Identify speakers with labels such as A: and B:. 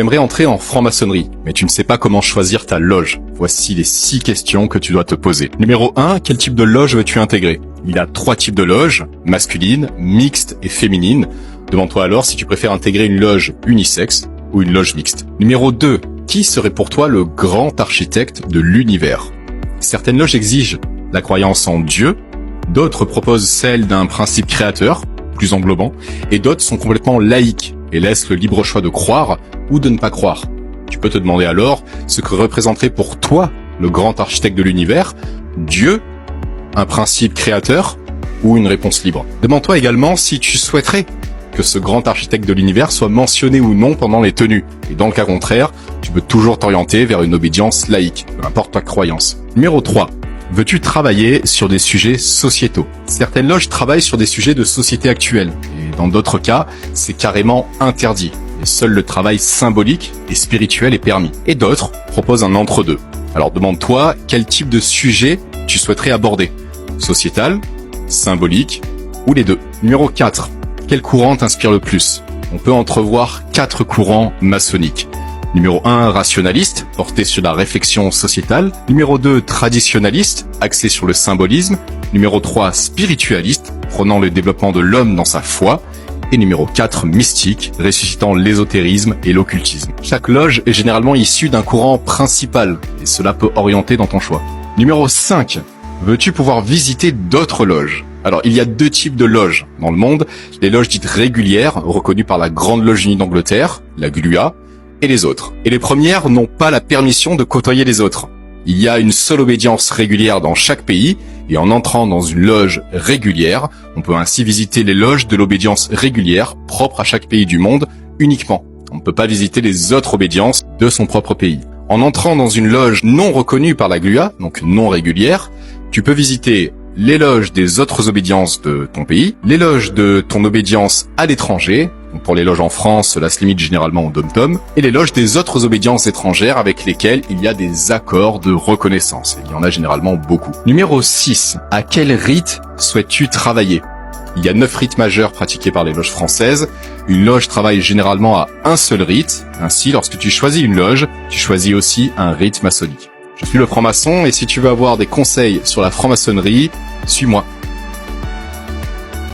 A: J'aimerais entrer en franc-maçonnerie, mais tu ne sais pas comment choisir ta loge. Voici les 6 questions que tu dois te poser. Numéro 1, quel type de loge veux-tu intégrer? Il y a 3 types de loges, masculine, mixte et féminine. Demande-toi alors si tu préfères intégrer une loge unisexe ou une loge mixte. Numéro 2, qui serait pour toi le grand architecte de l'univers? Certaines loges exigent la croyance en Dieu, d'autres proposent celle d'un principe créateur, plus englobant, et d'autres sont complètement laïques et laissent le libre choix de croire ou de ne pas croire. Tu peux te demander alors ce que représenterait pour toi le grand architecte de l'univers, Dieu, un principe créateur ou une réponse libre. Demande-toi également si tu souhaiterais que ce grand architecte de l'univers soit mentionné ou non pendant les tenues. Et dans le cas contraire, tu peux toujours t'orienter vers une obédience laïque, peu importe ta croyance. Numéro 3. Veux-tu travailler sur des sujets sociétaux? Certaines loges travaillent sur des sujets de société actuelle, et dans d'autres cas, c'est carrément interdit. Et seul le travail symbolique et spirituel est permis. Et d'autres proposent un entre-deux. Alors demande-toi quel type de sujet tu souhaiterais aborder. Sociétal, symbolique ou les deux. Numéro 4. Quel courant t'inspire le plus? On peut entrevoir 4 courants maçonniques. Numéro 1, rationaliste, porté sur la réflexion sociétale. Numéro 2, traditionnaliste, axé sur le symbolisme. Numéro 3, spiritualiste, prônant le développement de l'homme dans sa foi. Et numéro 4, mystique, ressuscitant l'ésotérisme et l'occultisme. Chaque loge est généralement issue d'un courant principal, et cela peut orienter dans ton choix. Numéro 5, veux-tu pouvoir visiter d'autres loges? Alors, il y a 2 types de loges dans le monde. Les loges dites régulières, reconnues par la Grande Loge Unie d'Angleterre, la GLUA, et les autres. Et les premières n'ont pas la permission de côtoyer les autres. Il y a une seule obédience régulière dans chaque pays, et en entrant dans une loge régulière, on peut ainsi visiter les loges de l'obédience régulière propre à chaque pays du monde uniquement. On ne peut pas visiter les autres obédiences de son propre pays. En entrant dans une loge non reconnue par la GLUA, donc non régulière, tu peux visiter les loges des autres obédiences de ton pays, les loges de ton obédience à l'étranger, donc pour les loges en France, cela se limite généralement au dom-tom, et les loges des autres obédiences étrangères avec lesquelles il y a des accords de reconnaissance. Et il y en a généralement beaucoup. Numéro 6. À quel rite souhaites-tu travailler? Il y a 9 rites majeurs pratiqués par les loges françaises. Une loge travaille généralement à un seul rite. Ainsi, lorsque tu choisis une loge, tu choisis aussi un rite maçonnique. Je suis le franc-maçon et si tu veux avoir des conseils sur la franc-maçonnerie, suis-moi.